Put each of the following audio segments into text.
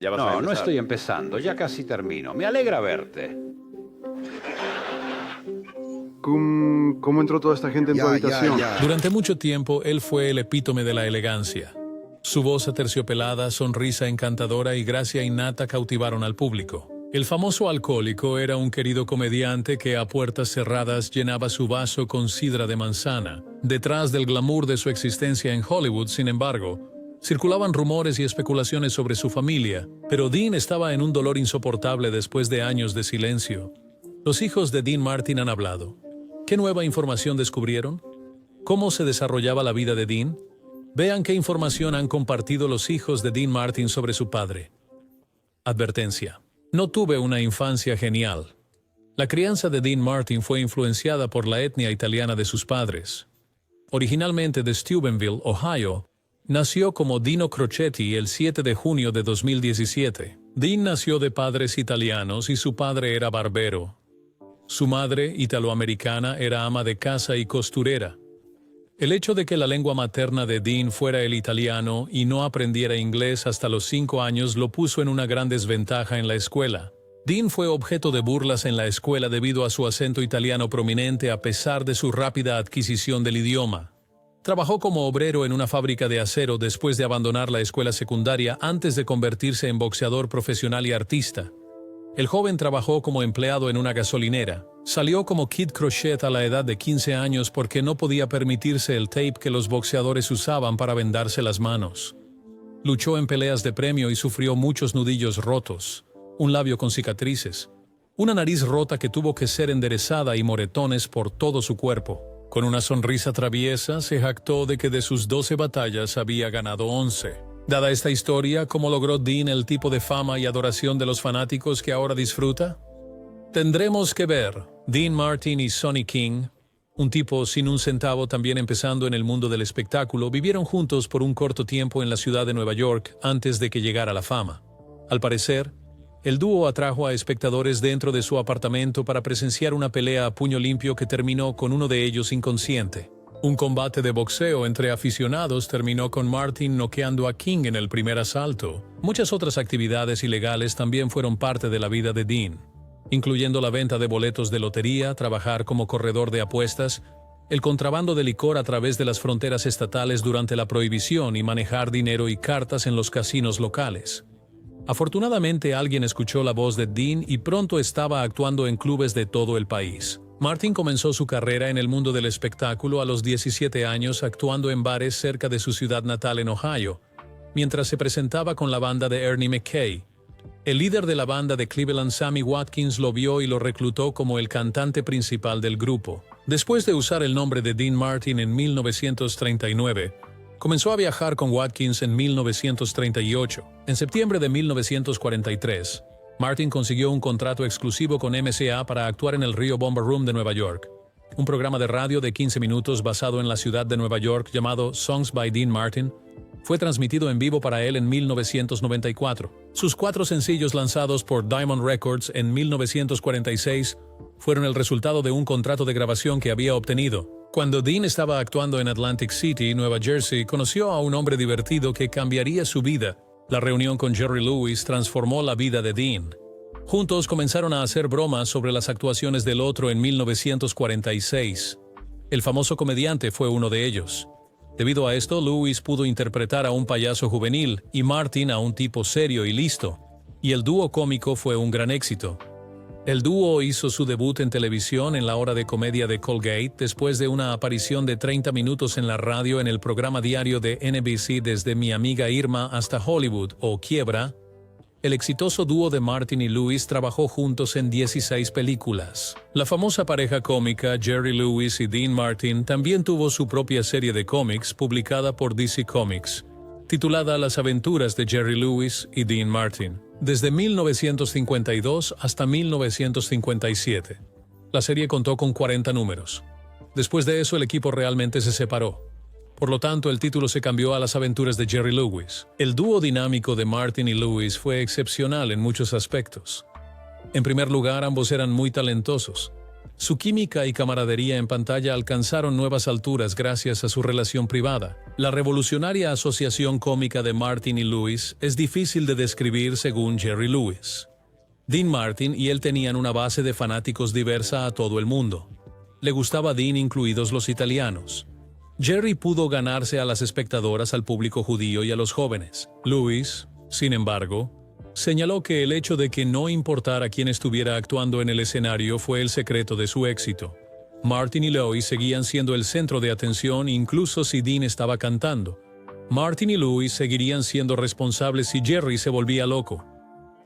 ¿Ya vas a No, no empezar? estoy empezando, ya casi termino. Me alegra verte. ¿Cómo entró toda esta gente en tu habitación? Durante mucho tiempo, él fue el epítome de la elegancia. Su voz aterciopelada, sonrisa encantadora y gracia innata cautivaron al público. El famoso alcohólico era un querido comediante que a puertas cerradas llenaba su vaso con sidra de manzana. Detrás del glamour de su existencia en Hollywood, sin embargo, circulaban rumores y especulaciones sobre su familia, pero Dean estaba en un dolor insoportable después de años de silencio. Los hijos de Dean Martin han hablado. ¿Qué nueva información descubrieron? ¿Cómo se desarrollaba la vida de Dean? Vean qué información han compartido los hijos de Dean Martin sobre su padre. Advertencia. No tuve una infancia genial. La crianza de Dean Martin fue influenciada por la etnia italiana de sus padres. Originalmente de Steubenville, Ohio, nació como Dino Crocetti el 7 de junio de 2017. Dean nació de padres italianos y su padre era barbero. Su madre, italoamericana, era ama de casa y costurera. El hecho de que la lengua materna de Dean fuera el italiano y no aprendiera inglés hasta los 5 años lo puso en una gran desventaja en la escuela. Dean fue objeto de burlas en la escuela debido a su acento italiano prominente a pesar de su rápida adquisición del idioma. Trabajó como obrero en una fábrica de acero después de abandonar la escuela secundaria antes de convertirse en boxeador profesional y artista. El joven trabajó como empleado en una gasolinera. Salió como Kid Crochet a la edad de 15 años porque no podía permitirse el tape que los boxeadores usaban para vendarse las manos. Luchó en peleas de premio y sufrió muchos nudillos rotos, un labio con cicatrices, una nariz rota que tuvo que ser enderezada y moretones por todo su cuerpo. Con una sonrisa traviesa se jactó de que de sus 12 batallas había ganado 11. Dada esta historia, ¿cómo logró Dean el tipo de fama y adoración de los fanáticos que ahora disfruta? Tendremos que ver. Dean Martin y Sonny King, un tipo sin un centavo también empezando en el mundo del espectáculo, vivieron juntos por un corto tiempo en la ciudad de Nueva York antes de que llegara la fama. Al parecer, el dúo atrajo a espectadores dentro de su apartamento para presenciar una pelea a puño limpio que terminó con uno de ellos inconsciente. Un combate de boxeo entre aficionados terminó con Martin noqueando a King en el primer asalto. Muchas otras actividades ilegales también fueron parte de la vida de Dean, incluyendo la venta de boletos de lotería, trabajar como corredor de apuestas, el contrabando de licor a través de las fronteras estatales durante la prohibición y manejar dinero y cartas en los casinos locales. Afortunadamente alguien escuchó la voz de Dean y pronto estaba actuando en clubes de todo el país. Martin comenzó su carrera en el mundo del espectáculo a los 17 años actuando en bares cerca de su ciudad natal en Ohio, mientras se presentaba con la banda de Ernie McKay. El líder de la banda de Cleveland, Sammy Watkins, lo vio y lo reclutó como el cantante principal del grupo. Después de usar el nombre de Dean Martin en 1939, comenzó a viajar con Watkins en 1938. En septiembre de 1943, Martin consiguió un contrato exclusivo con MCA para actuar en el Rio Bomba Room de Nueva York, un programa de radio de 15 minutos basado en la ciudad de Nueva York llamado Songs by Dean Martin. Fue transmitido en vivo para él en 1994. Sus 4 sencillos lanzados por Diamond Records en 1946 fueron el resultado de un contrato de grabación que había obtenido. Cuando Dean estaba actuando en Atlantic City, Nueva Jersey, conoció a un hombre divertido que cambiaría su vida. La reunión con Jerry Lewis transformó la vida de Dean. Juntos comenzaron a hacer bromas sobre las actuaciones del otro en 1946. El famoso comediante fue uno de ellos. Debido a esto, Lewis pudo interpretar a un payaso juvenil y Martin a un tipo serio y listo, y el dúo cómico fue un gran éxito. El dúo hizo su debut en televisión en la hora de comedia de Colgate después de una aparición de 30 minutos en la radio en el programa diario de NBC Desde mi amiga Irma hasta Hollywood o Quiebra. El exitoso dúo de Martin y Lewis trabajó juntos en 16 películas. La famosa pareja cómica Jerry Lewis y Dean Martin también tuvo su propia serie de cómics publicada por DC Comics, titulada Las aventuras de Jerry Lewis y Dean Martin, desde 1952 hasta 1957. La serie contó con 40 números. Después de eso, el equipo realmente se separó. Por lo tanto, el título se cambió a Las aventuras de Jerry Lewis. El dúo dinámico de Martin y Lewis fue excepcional en muchos aspectos. En primer lugar, ambos eran muy talentosos. Su química y camaradería en pantalla alcanzaron nuevas alturas gracias a su relación privada. La revolucionaria asociación cómica de Martin y Lewis es difícil de describir según Jerry Lewis. Dean Martin y él tenían una base de fanáticos diversa a todo el mundo. Le gustaba Dean, incluidos los italianos. Jerry pudo ganarse a las espectadoras, al público judío y a los jóvenes. Lewis, sin embargo, señaló que el hecho de que no importara quién estuviera actuando en el escenario fue el secreto de su éxito. Martin y Lewis seguían siendo el centro de atención incluso si Dean estaba cantando. Martin y Lewis seguirían siendo responsables si Jerry se volvía loco.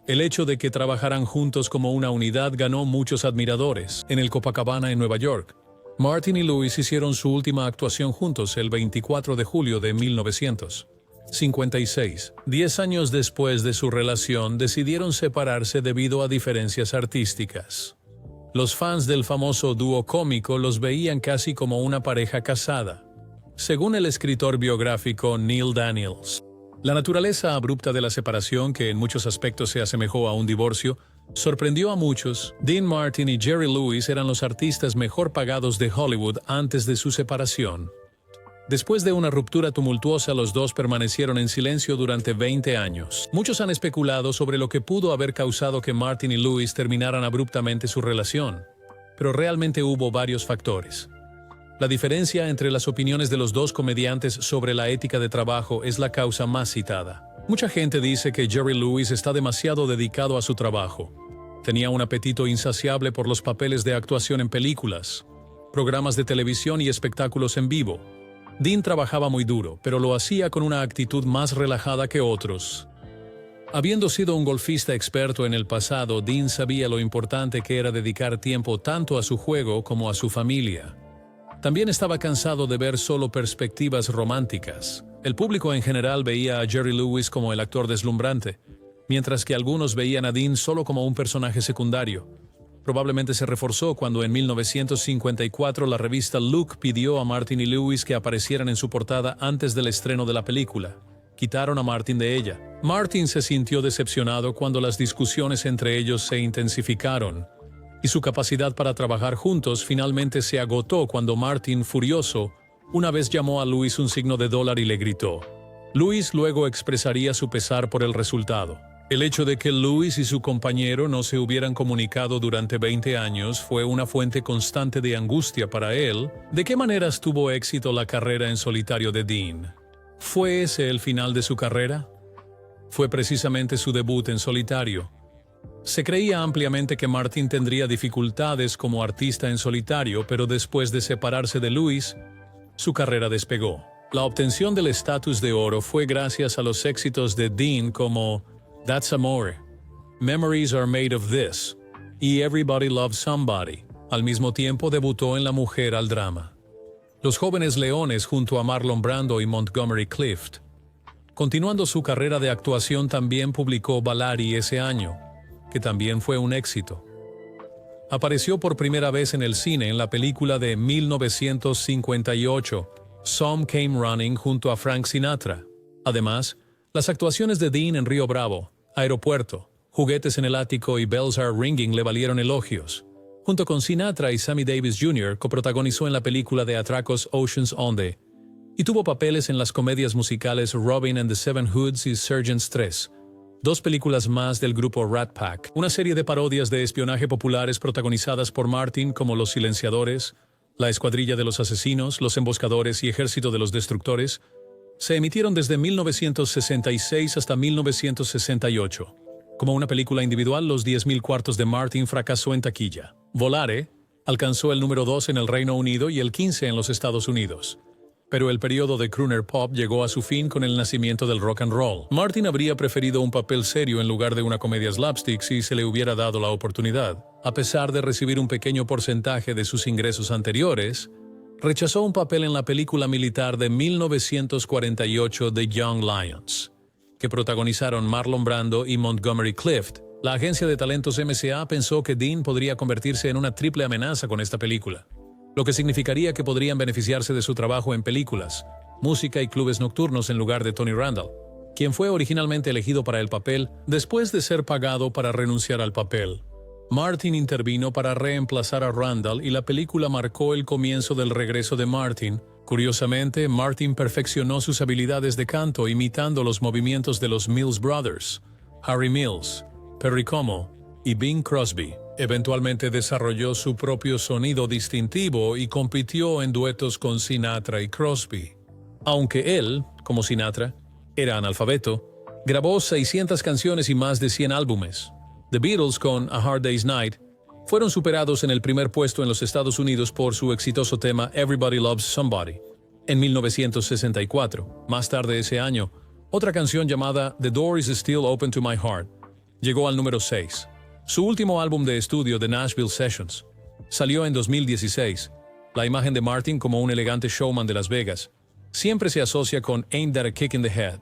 El hecho de que trabajaran juntos como una unidad ganó muchos admiradores. En el Copacabana en Nueva York, Martin y Lewis hicieron su última actuación juntos el 24 de julio de 1956. 10 años después de su relación, decidieron separarse debido a diferencias artísticas. Los fans del famoso dúo cómico los veían casi como una pareja casada. Según el escritor biográfico Neil Daniels, la naturaleza abrupta de la separación, que en muchos aspectos se asemejó a un divorcio, sorprendió a muchos. Dean Martin y Jerry Lewis eran los artistas mejor pagados de Hollywood antes de su separación. Después de una ruptura tumultuosa, los dos permanecieron en silencio durante 20 años. Muchos han especulado sobre lo que pudo haber causado que Martin y Lewis terminaran abruptamente su relación, pero realmente hubo varios factores. La diferencia entre las opiniones de los dos comediantes sobre la ética de trabajo es la causa más citada. Mucha gente dice que Jerry Lewis está demasiado dedicado a su trabajo. Tenía un apetito insaciable por los papeles de actuación en películas, programas de televisión y espectáculos en vivo. Dean trabajaba muy duro, pero lo hacía con una actitud más relajada que otros. Habiendo sido un golfista experto en el pasado, Dean sabía lo importante que era dedicar tiempo tanto a su juego como a su familia. También estaba cansado de ver solo perspectivas románticas. El público en general veía a Jerry Lewis como el actor deslumbrante, mientras que algunos veían a Dean solo como un personaje secundario. Probablemente se reforzó cuando en 1954 la revista Look pidió a Martin y Lewis que aparecieran en su portada antes del estreno de la película. Quitaron a Martin de ella. Martin se sintió decepcionado cuando las discusiones entre ellos se intensificaron, y su capacidad para trabajar juntos finalmente se agotó cuando Martin, furioso, una vez llamó a Lewis un signo de dólar y le gritó. Lewis luego expresaría su pesar por el resultado. El hecho de que Lewis y su compañero no se hubieran comunicado durante 20 años fue una fuente constante de angustia para él. ¿De qué maneras tuvo éxito la carrera en solitario de Dean? ¿Fue ese el final de su carrera? Fue precisamente su debut en solitario. Se creía ampliamente que Martin tendría dificultades como artista en solitario, pero después de separarse de Lewis, su carrera despegó. La obtención del estatus de oro fue gracias a los éxitos de Dean como That's Amore, Memories Are Made of This y Everybody Loves Somebody. Al mismo tiempo debutó en La Mujer al Drama. Los Jóvenes Leones junto a Marlon Brando y Montgomery Clift. Continuando su carrera de actuación, también publicó Valari ese año, que también fue un éxito. Apareció por primera vez en el cine en la película de 1958, Some Came Running, junto a Frank Sinatra. Además, las actuaciones de Dean en Río Bravo, Aeropuerto, Juguetes en el Ático y Bells Are Ringing le valieron elogios. Junto con Sinatra y Sammy Davis Jr., coprotagonizó en la película de atracos Ocean's 11 y tuvo papeles en las comedias musicales Robin and the Seven Hoods y Sergeants 3. 2 películas más del grupo Rat Pack, una serie de parodias de espionaje populares protagonizadas por Martin como Los Silenciadores, La Escuadrilla de los Asesinos, Los Emboscadores y Ejército de los Destructores, se emitieron desde 1966 hasta 1968. Como una película individual, Los 10.000 cuartos de Martin fracasó en taquilla. Volare alcanzó el número 2 en el Reino Unido y el 15 en los Estados Unidos. Pero el periodo de crooner pop llegó a su fin con el nacimiento del rock and roll. Martin habría preferido un papel serio en lugar de una comedia slapstick si se le hubiera dado la oportunidad. A pesar de recibir un pequeño porcentaje de sus ingresos anteriores, rechazó un papel en la película militar de 1948 The Young Lions, que protagonizaron Marlon Brando y Montgomery Clift. La agencia de talentos MCA pensó que Dean podría convertirse en una triple amenaza con esta película, lo que significaría que podrían beneficiarse de su trabajo en películas, música y clubes nocturnos en lugar de Tony Randall, quien fue originalmente elegido para el papel después de ser pagado para renunciar al papel. Martin intervino para reemplazar a Randall y la película marcó el comienzo del regreso de Martin. Curiosamente, Martin perfeccionó sus habilidades de canto imitando los movimientos de los Mills Brothers, Harry Mills, Perry Como y Bing Crosby. Eventualmente desarrolló su propio sonido distintivo y compitió en duetos con Sinatra y Crosby. Aunque él, como Sinatra, era analfabeto, grabó 600 canciones y más de 100 álbumes. The Beatles con A Hard Day's Night fueron superados en el primer puesto en los Estados Unidos por su exitoso tema Everybody Loves Somebody en 1964. Más tarde ese año, otra canción llamada The Door Is Still Open to My Heart llegó al número 6. Su último álbum de estudio, The Nashville Sessions, salió en 2016. La imagen de Martin como un elegante showman de Las Vegas siempre se asocia con Ain't That a Kick in the Head.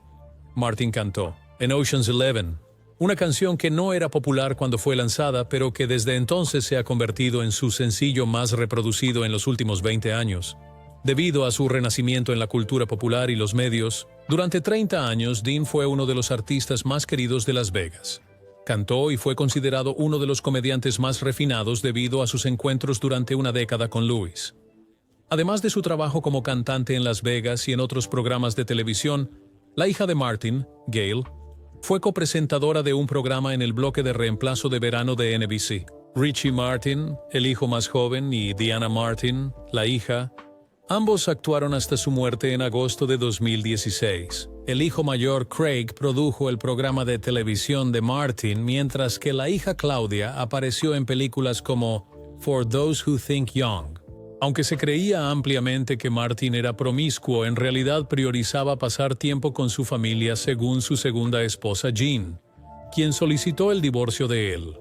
Martin cantó en Ocean's 11, una canción que no era popular cuando fue lanzada, pero que desde entonces se ha convertido en su sencillo más reproducido en los últimos 20 años. Debido a su renacimiento en la cultura popular y los medios, durante 30 años Dean fue uno de los artistas más queridos de Las Vegas. Cantó y fue considerado uno de los comediantes más refinados debido a sus encuentros durante una década con Lewis. Además de su trabajo como cantante en Las Vegas y en otros programas de televisión, la hija de Martin, Gail, fue copresentadora de un programa en el bloque de reemplazo de verano de NBC. Richie Martin, el hijo más joven, y Diana Martin, la hija, ambos actuaron hasta su muerte en agosto de 2016. El hijo mayor, Craig, produjo el programa de televisión de Martin, mientras que la hija Claudia apareció en películas como For Those Who Think Young. Aunque se creía ampliamente que Martin era promiscuo, en realidad priorizaba pasar tiempo con su familia según su segunda esposa Jean, quien solicitó el divorcio de él.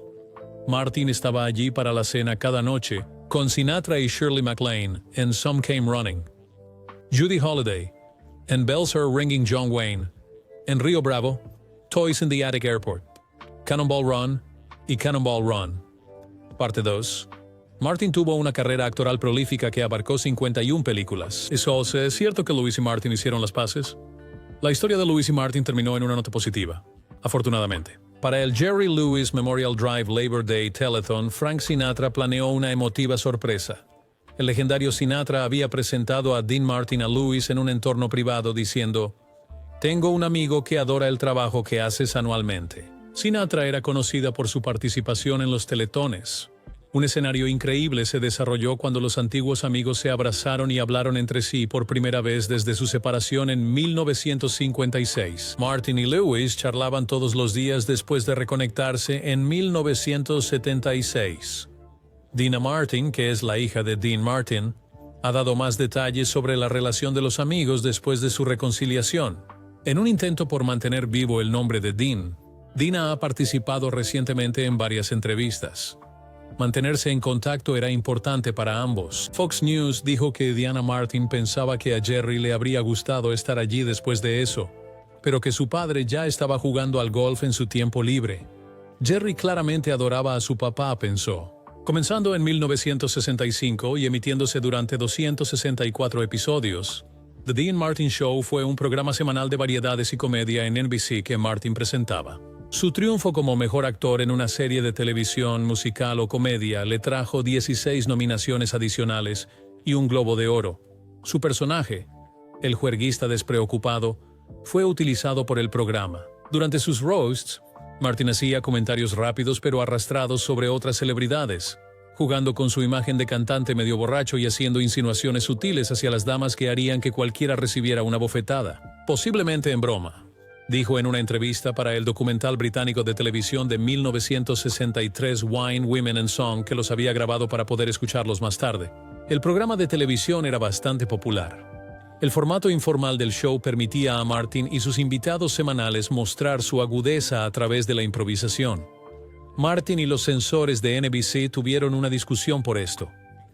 Martin estaba allí para la cena cada noche, con Sinatra y Shirley MacLaine en Some Came Running, Judy Holliday en Bells Are Ringing John Wayne, en Rio Bravo, Toys in the Attic Airport, Cannonball Run y Cannonball Run. Parte 2. Martin tuvo una carrera actoral prolífica que abarcó 51 películas. ¿Es cierto que Lewis y Martin hicieron las paces? La historia de Lewis y Martin terminó en una nota positiva, afortunadamente. Para el Jerry Lewis Memorial Drive Labor Day Telethon, Frank Sinatra planeó una emotiva sorpresa. El legendario Sinatra había presentado a Dean Martin a Lewis en un entorno privado diciendo: «Tengo un amigo que adora el trabajo que haces anualmente». Sinatra era conocida por su participación en los teletones. Un escenario increíble se desarrolló cuando los antiguos amigos se abrazaron y hablaron entre sí por primera vez desde su separación en 1956. Martin y Lewis charlaban todos los días después de reconectarse en 1976. Dina Martin, que es la hija de Dean Martin, ha dado más detalles sobre la relación de los amigos después de su reconciliación. En un intento por mantener vivo el nombre de Dean, Dina ha participado recientemente en varias entrevistas. Mantenerse en contacto era importante para ambos. Fox News dijo que Diana Martin pensaba que a Jerry le habría gustado estar allí después de eso, pero que su padre ya estaba jugando al golf en su tiempo libre. Jerry claramente adoraba a su papá, pensó. Comenzando en 1965 y emitiéndose durante 264 episodios, The Dean Martin Show fue un programa semanal de variedades y comedia en NBC que Martin presentaba. Su triunfo como mejor actor en una serie de televisión, musical o comedia le trajo 16 nominaciones adicionales y un Globo de Oro. Su personaje, el juerguista despreocupado, fue utilizado por el programa. Durante sus roasts, Martin hacía comentarios rápidos pero arrastrados sobre otras celebridades, jugando con su imagen de cantante medio borracho y haciendo insinuaciones sutiles hacia las damas que harían que cualquiera recibiera una bofetada, posiblemente en broma. Dijo en una entrevista para el documental británico de televisión de 1963 Wine, Women and Song que los había grabado para poder escucharlos más tarde. El programa de televisión era bastante popular. El formato informal del show permitía a Martin y sus invitados semanales mostrar su agudeza a través de la improvisación. Martin y los censores de NBC tuvieron una discusión por esto,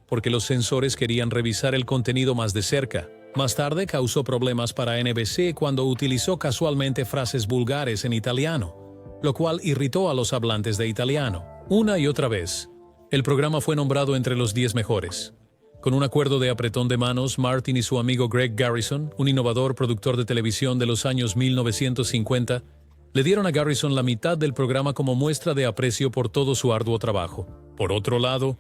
porque los censores querían revisar el contenido más de cerca. Más tarde causó problemas para NBC cuando utilizó casualmente frases vulgares en italiano, lo cual irritó a los hablantes de italiano. Una y otra vez, el programa fue nombrado entre los 10 mejores. Con un acuerdo de apretón de manos, Martin y su amigo Greg Garrison, un innovador productor de televisión de los años 1950, Le dieron a Garrison la mitad del programa como muestra de aprecio por todo su arduo trabajo. Por otro lado,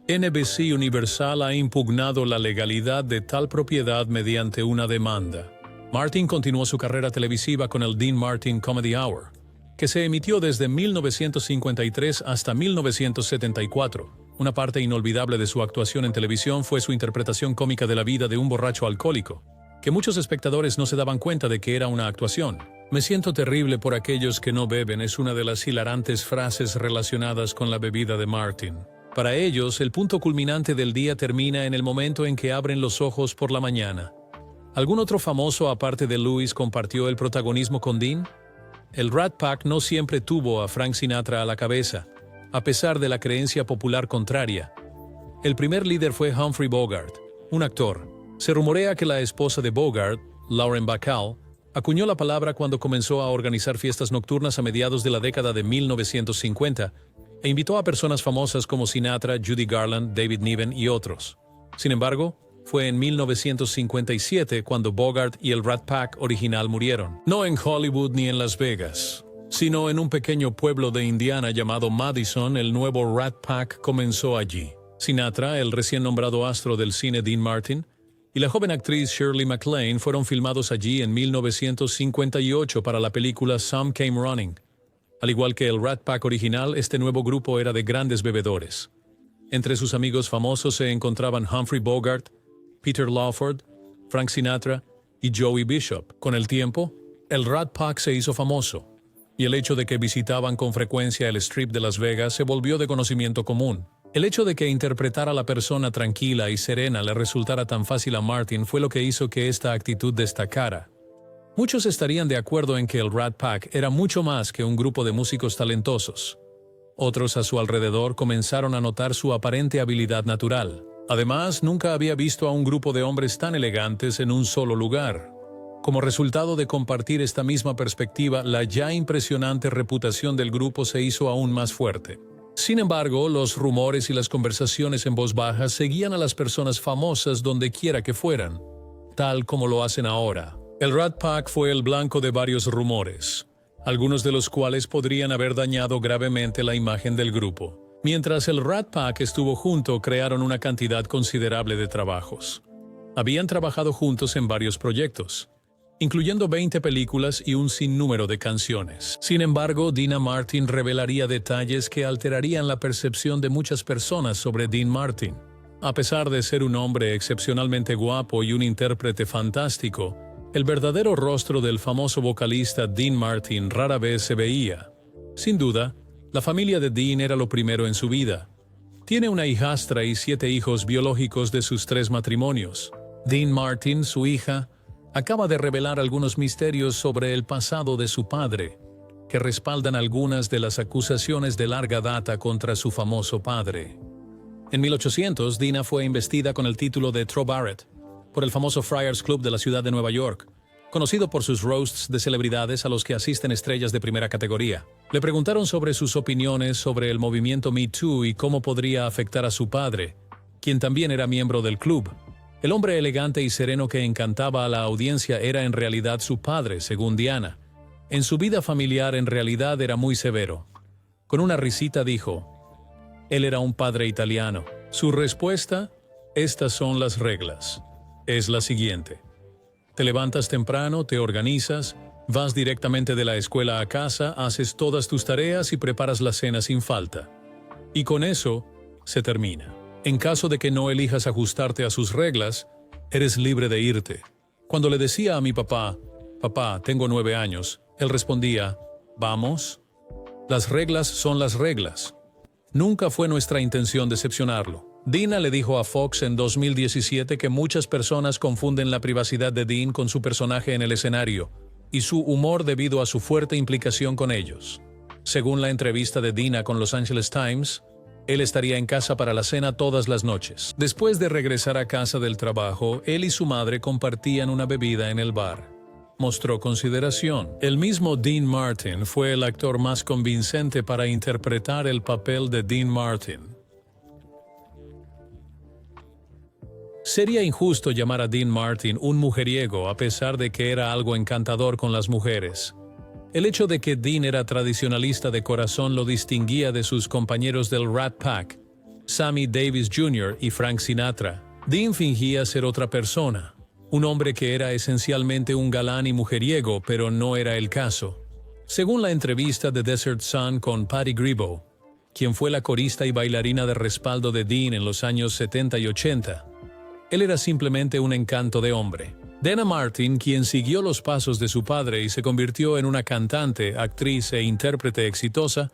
NBC Universal ha impugnado la legalidad de tal propiedad mediante una demanda. Martin continuó su carrera televisiva con el Dean Martin Comedy Hour, que se emitió desde 1953 hasta 1974. Una parte inolvidable de su actuación en televisión fue su interpretación cómica de la vida de un borracho alcohólico, que muchos espectadores no se daban cuenta de que era una actuación. Me siento terrible por aquellos que no beben es una de las hilarantes frases relacionadas con la bebida de Martin. Para ellos, el punto culminante del día termina en el momento en que abren los ojos por la mañana. ¿Algún otro famoso aparte de Lewis compartió el protagonismo con Dean? El Rat Pack no siempre tuvo a Frank Sinatra a la cabeza, a pesar de la creencia popular contraria. El primer líder fue Humphrey Bogart, un actor. Se rumorea que la esposa de Bogart, Lauren Bacall, acuñó la palabra cuando comenzó a organizar fiestas nocturnas a mediados de la década de 1950 e invitó a personas famosas como Sinatra, Judy Garland, David Niven y otros. Sin embargo, fue en 1957 cuando Bogart y el Rat Pack original murieron. No en Hollywood ni en Las Vegas, sino en un pequeño pueblo de Indiana llamado Madison. El nuevo Rat Pack comenzó allí. Sinatra, el recién nombrado astro del cine Dean Martin, y la joven actriz Shirley MacLaine fueron filmados allí en 1958 para la película Some Came Running. Al igual que el Rat Pack original, este nuevo grupo era de grandes bebedores. Entre sus amigos famosos se encontraban Humphrey Bogart, Peter Lawford, Frank Sinatra y Joey Bishop. Con el tiempo, el Rat Pack se hizo famoso, y el hecho de que visitaban con frecuencia el Strip de Las Vegas se volvió de conocimiento común. El hecho de que interpretar a la persona tranquila y serena le resultara tan fácil a Martin fue lo que hizo que esta actitud destacara. Muchos estarían de acuerdo en que el Rat Pack era mucho más que un grupo de músicos talentosos. Otros a su alrededor comenzaron a notar su aparente habilidad natural. Además, nunca había visto a un grupo de hombres tan elegantes en un solo lugar. Como resultado de compartir esta misma perspectiva, la ya impresionante reputación del grupo se hizo aún más fuerte. Sin embargo, los rumores y las conversaciones en voz baja seguían a las personas famosas donde quiera que fueran, tal como lo hacen ahora. El Rat Pack fue el blanco de varios rumores, algunos de los cuales podrían haber dañado gravemente la imagen del grupo. Mientras el Rat Pack estuvo junto, crearon una cantidad considerable de trabajos. Habían trabajado juntos en varios proyectos, incluyendo 20 películas y un sinnúmero de canciones. Sin embargo, Dean Martin revelaría detalles que alterarían la percepción de muchas personas sobre Dean Martin. A pesar de ser un hombre excepcionalmente guapo y un intérprete fantástico, el verdadero rostro del famoso vocalista Dean Martin rara vez se veía. Sin duda, la familia de Dean era lo primero en su vida. Tiene una hijastra y 7 hijos biológicos de sus 3 matrimonios. Dean Martin, su hija, acaba de revelar algunos misterios sobre el pasado de su padre, que respaldan algunas de las acusaciones de larga data contra su famoso padre. En 1800, Dina fue investida con el título de Tro Barrett por el famoso Friars Club de la ciudad de Nueva York, conocido por sus roasts de celebridades a los que asisten estrellas de primera categoría. Le preguntaron sobre sus opiniones sobre el movimiento Me Too y cómo podría afectar a su padre, quien también era miembro del club. El hombre elegante y sereno que encantaba a la audiencia era en realidad su padre, según Diana. En su vida familiar en realidad era muy severo. Con una risita dijo, él era un padre italiano. Su respuesta, estas son las reglas. Es la siguiente. Te levantas temprano, te organizas, vas directamente de la escuela a casa, haces todas tus tareas y preparas la cena sin falta. Y con eso, se termina. En caso de que no elijas ajustarte a sus reglas, eres libre de irte. Cuando le decía a mi papá, «Papá, tengo 9 años», él respondía, «¿Vamos?» Las reglas son las reglas. Nunca fue nuestra intención decepcionarlo. Dina le dijo a Fox en 2017 que muchas personas confunden la privacidad de Dean con su personaje en el escenario y su humor debido a su fuerte implicación con ellos. Según la entrevista de Dina con Los Angeles Times, él estaría en casa para la cena todas las noches. Después de regresar a casa del trabajo, él y su madre compartían una bebida en el bar. Mostró consideración. El mismo Dean Martin fue el actor más convincente para interpretar el papel de Dean Martin. Sería injusto llamar a Dean Martin un mujeriego a pesar de que era algo encantador con las mujeres. El hecho de que Dean era tradicionalista de corazón lo distinguía de sus compañeros del Rat Pack, Sammy Davis Jr. y Frank Sinatra. Dean fingía ser otra persona, un hombre que era esencialmente un galán y mujeriego, pero no era el caso. Según la entrevista de Desert Sun con Patty Grebo, quien fue la corista y bailarina de respaldo de Dean en los años 70 y 80, él era simplemente un encanto de hombre. Dana Martin, quien siguió los pasos de su padre y se convirtió en una cantante, actriz e intérprete exitosa,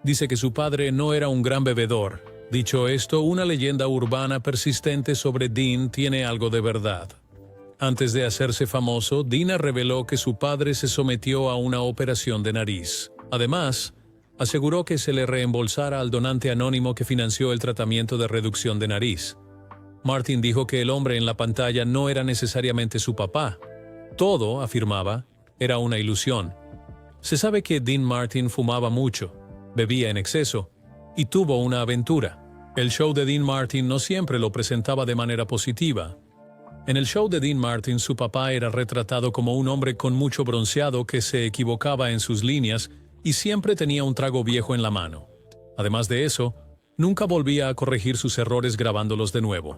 dice que su padre no era un gran bebedor. Dicho esto, una leyenda urbana persistente sobre Dean tiene algo de verdad. Antes de hacerse famoso, Dina reveló que su padre se sometió a una operación de nariz. Además, aseguró que se le reembolsara al donante anónimo que financió el tratamiento de reducción de nariz. Martin dijo que el hombre en la pantalla no era necesariamente su papá. Todo, afirmaba, era una ilusión. Se sabe que Dean Martin fumaba mucho, bebía en exceso y tuvo una aventura. El show de Dean Martin no siempre lo presentaba de manera positiva. En el show de Dean Martin, su papá era retratado como un hombre con mucho bronceado que se equivocaba en sus líneas y siempre tenía un trago viejo en la mano. Además de eso, nunca volvía a corregir sus errores grabándolos de nuevo.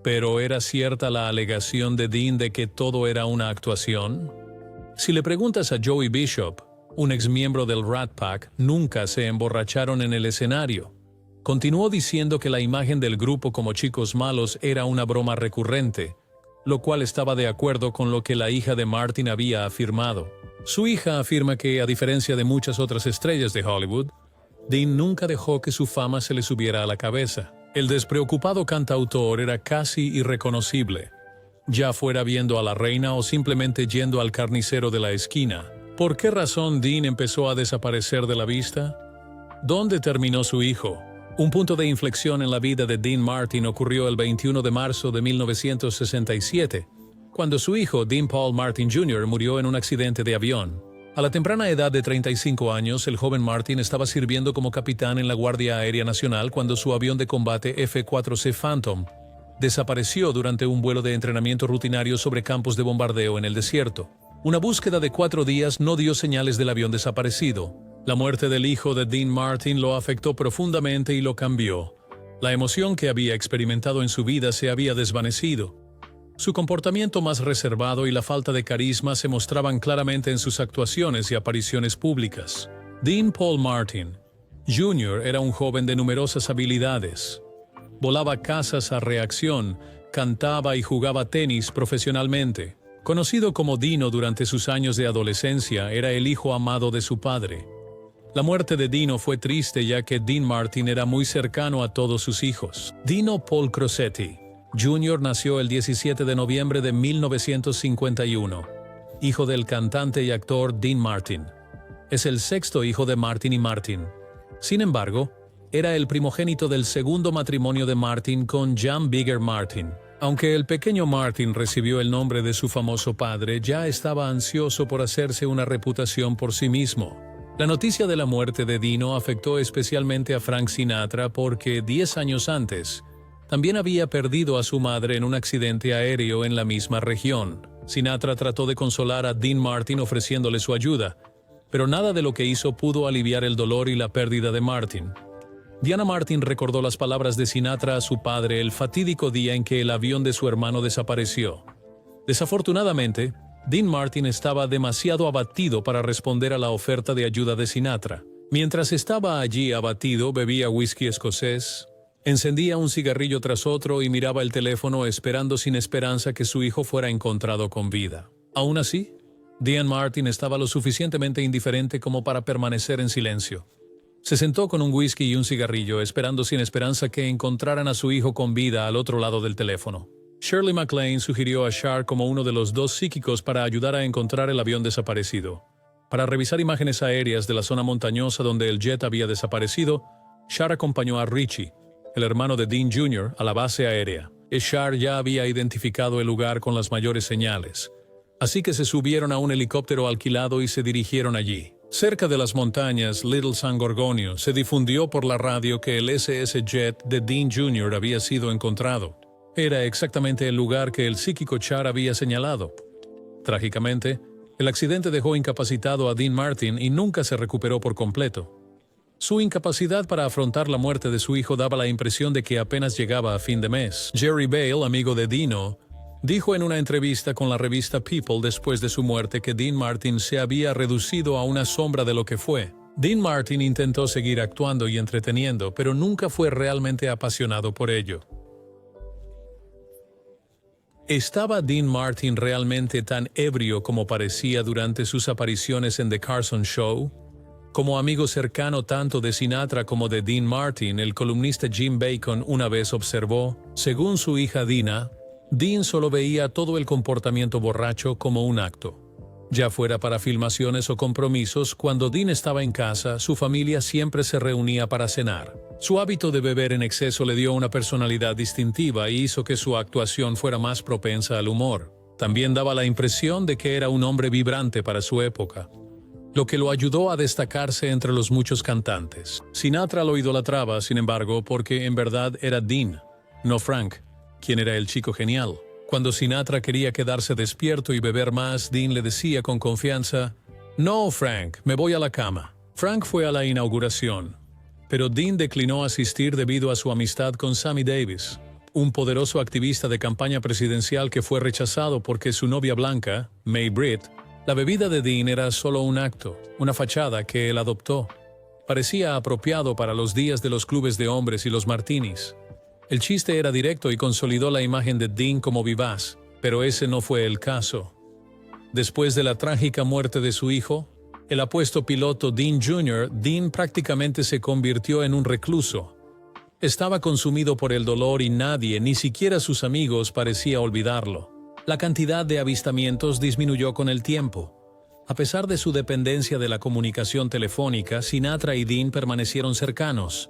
¿Pero era cierta la alegación de Dean de que todo era una actuación? Si le preguntas a Joey Bishop, un exmiembro del Rat Pack, nunca se emborracharon en el escenario. Continuó diciendo que la imagen del grupo como chicos malos era una broma recurrente, lo cual estaba de acuerdo con lo que la hija de Martin había afirmado. Su hija afirma que, a diferencia de muchas otras estrellas de Hollywood, Dean nunca dejó que su fama se le subiera a la cabeza. El despreocupado cantautor era casi irreconocible, ya fuera viendo a la reina o simplemente yendo al carnicero de la esquina. ¿Por qué razón Dean empezó a desaparecer de la vista? ¿Dónde terminó su hijo? Un punto de inflexión en la vida de Dean Martin ocurrió el 21 de marzo de 1967, cuando su hijo, Dean Paul Martin Jr., murió en un accidente de avión. A la temprana edad de 35 años, el joven Martin estaba sirviendo como capitán en la Guardia Aérea Nacional cuando su avión de combate F-4C Phantom desapareció durante un vuelo de entrenamiento rutinario sobre campos de bombardeo en el desierto. Una búsqueda de 4 días no dio señales del avión desaparecido. La muerte del hijo de Dean Martin lo afectó profundamente y lo cambió. La emoción que había experimentado en su vida se había desvanecido. Su comportamiento más reservado y la falta de carisma se mostraban claramente en sus actuaciones y apariciones públicas. Dean Paul Martin Jr. era un joven de numerosas habilidades. Volaba casas a reacción, cantaba y jugaba tenis profesionalmente. Conocido como Dino durante sus años de adolescencia, era el hijo amado de su padre. La muerte de Dino fue triste ya que Dean Martin era muy cercano a todos sus hijos. Dino Paul Crosetti Jr. nació el 17 de noviembre de 1951, hijo del cantante y actor Dean Martin. Es el 6º hijo de Martin y Martin. Sin embargo, era el primogénito del segundo matrimonio de Martin con Jan Bigger Martin. Aunque el pequeño Martin recibió el nombre de su famoso padre, ya estaba ansioso por hacerse una reputación por sí mismo. La noticia de la muerte de Dino afectó especialmente a Frank Sinatra porque 10 años antes, también había perdido a su madre en un accidente aéreo en la misma región. Sinatra trató de consolar a Dean Martin ofreciéndole su ayuda, pero nada de lo que hizo pudo aliviar el dolor y la pérdida de Martin. Diana Martin recordó las palabras de Sinatra a su padre el fatídico día en que el avión de su hermano desapareció. Desafortunadamente, Dean Martin estaba demasiado abatido para responder a la oferta de ayuda de Sinatra. Mientras estaba allí abatido, bebía whisky escocés, encendía un cigarrillo tras otro y miraba el teléfono esperando sin esperanza que su hijo fuera encontrado con vida. Aún así, Dean Martin estaba lo suficientemente indiferente como para permanecer en silencio. Se sentó con un whisky y un cigarrillo, esperando sin esperanza que encontraran a su hijo con vida al otro lado del teléfono. Shirley MacLaine sugirió a Shar como uno de los 2 psíquicos para ayudar a encontrar el avión desaparecido. Para revisar imágenes aéreas de la zona montañosa donde el jet había desaparecido, Shar acompañó a Richie, el hermano de Dean Jr., a la base aérea. Shar ya había identificado el lugar con las mayores señales, así que se subieron a un helicóptero alquilado y se dirigieron allí. Cerca de las montañas Little San Gorgonio se difundió por la radio que el SS Jet de Dean Jr. había sido encontrado. Era exactamente el lugar que el psíquico Char había señalado. Trágicamente, El accidente dejó incapacitado a Dean Martin y nunca se recuperó por completo. Su incapacidad para afrontar la muerte de su hijo daba la impresión de que apenas llegaba a fin de mes. Jerry Bale, amigo de Dino, dijo en una entrevista con la revista People después de su muerte que Dean Martin se había reducido a una sombra de lo que fue. Dean Martin intentó seguir actuando y entreteniendo, pero nunca fue realmente apasionado por ello. ¿Estaba Dean Martin realmente tan ebrio como parecía durante sus apariciones en The Carson Show? Como amigo cercano tanto de Sinatra como de Dean Martin, el columnista Jim Bacon una vez observó, según su hija Dina, Dean solo veía todo el comportamiento borracho como un acto. Ya fuera para filmaciones o compromisos, cuando Dean estaba en casa, su familia siempre se reunía para cenar. Su hábito de beber en exceso le dio una personalidad distintiva y hizo que su actuación fuera más propensa al humor. También daba la impresión de que era un hombre vibrante para su época, lo que lo ayudó a destacarse entre los muchos cantantes. Sinatra lo idolatraba, sin embargo, porque en verdad era Dean, no Frank, quien era el chico genial. Cuando Sinatra quería quedarse despierto y beber más, Dean le decía con confianza, «No, Frank, me voy a la cama». Frank fue a la inauguración, pero Dean declinó asistir debido a su amistad con Sammy Davis, un poderoso activista de campaña presidencial que fue rechazado porque su novia blanca, May Britt. La bebida de Dean era solo un acto, una fachada que él adoptó. Parecía apropiado para los días de los clubes de hombres y los martinis. El chiste era directo y consolidó la imagen de Dean como vivaz, pero ese no fue el caso. Después de la trágica muerte de su hijo, el apuesto piloto Dean Jr., Dean prácticamente se convirtió en un recluso. Estaba consumido por el dolor y nadie, ni siquiera sus amigos, parecía olvidarlo. La cantidad de avistamientos disminuyó con el tiempo. A pesar de su dependencia de la comunicación telefónica, Sinatra y Dean permanecieron cercanos.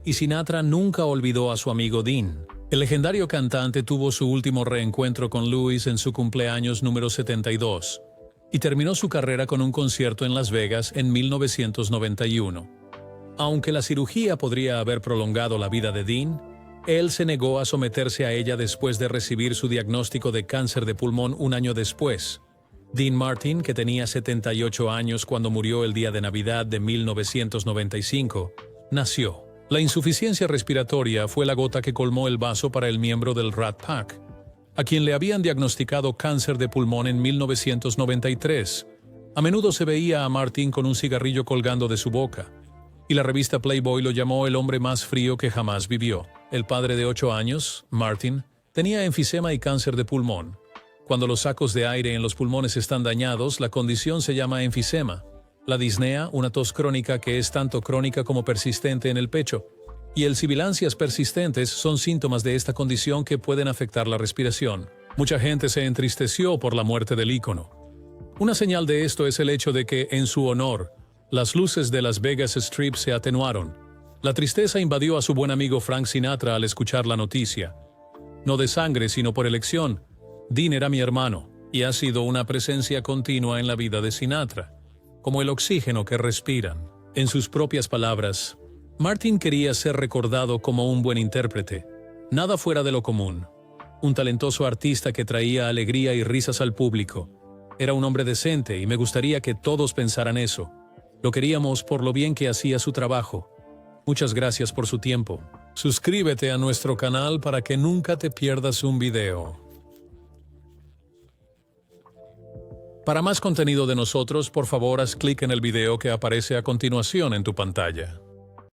Y Sinatra nunca olvidó a su amigo Dean. El legendario cantante tuvo su último reencuentro con Louis en su cumpleaños número 72 y terminó su carrera con un concierto en Las Vegas en 1991. Aunque la cirugía podría haber prolongado la vida de Dean, él se negó a someterse a ella después de recibir su diagnóstico de cáncer de pulmón un año después. Dean Martin, que tenía 78 años cuando murió el día de Navidad de 1995, nació. La insuficiencia respiratoria fue la gota que colmó el vaso para el miembro del Rat Pack, a quien le habían diagnosticado cáncer de pulmón en 1993. A menudo se veía a Martin con un cigarrillo colgando de su boca, y la revista Playboy lo llamó el hombre más frío que jamás vivió. El padre de 8 años, Martin, tenía enfisema y cáncer de pulmón. Cuando los sacos de aire en los pulmones están dañados, la condición se llama enfisema. La disnea, una tos crónica que es tanto crónica como persistente en el pecho, y el sibilancias persistentes son síntomas de esta condición que pueden afectar la respiración. Mucha gente se entristeció por la muerte del ícono. Una señal de esto es el hecho de que, en su honor, las luces de Las Vegas Strip se atenuaron. La tristeza invadió a su buen amigo Frank Sinatra al escuchar la noticia. No de sangre, sino por elección. Dean era mi hermano, y ha sido una presencia continua en la vida de Sinatra, como el oxígeno que respiran. En sus propias palabras, Martin quería ser recordado como un buen intérprete, nada fuera de lo común. Un talentoso artista que traía alegría y risas al público. Era un hombre decente y me gustaría que todos pensaran eso. Lo queríamos por lo bien que hacía su trabajo. Muchas gracias por su tiempo. Suscríbete a nuestro canal para que nunca te pierdas un video. Para más contenido de nosotros, por favor haz clic en el video que aparece a continuación en tu pantalla.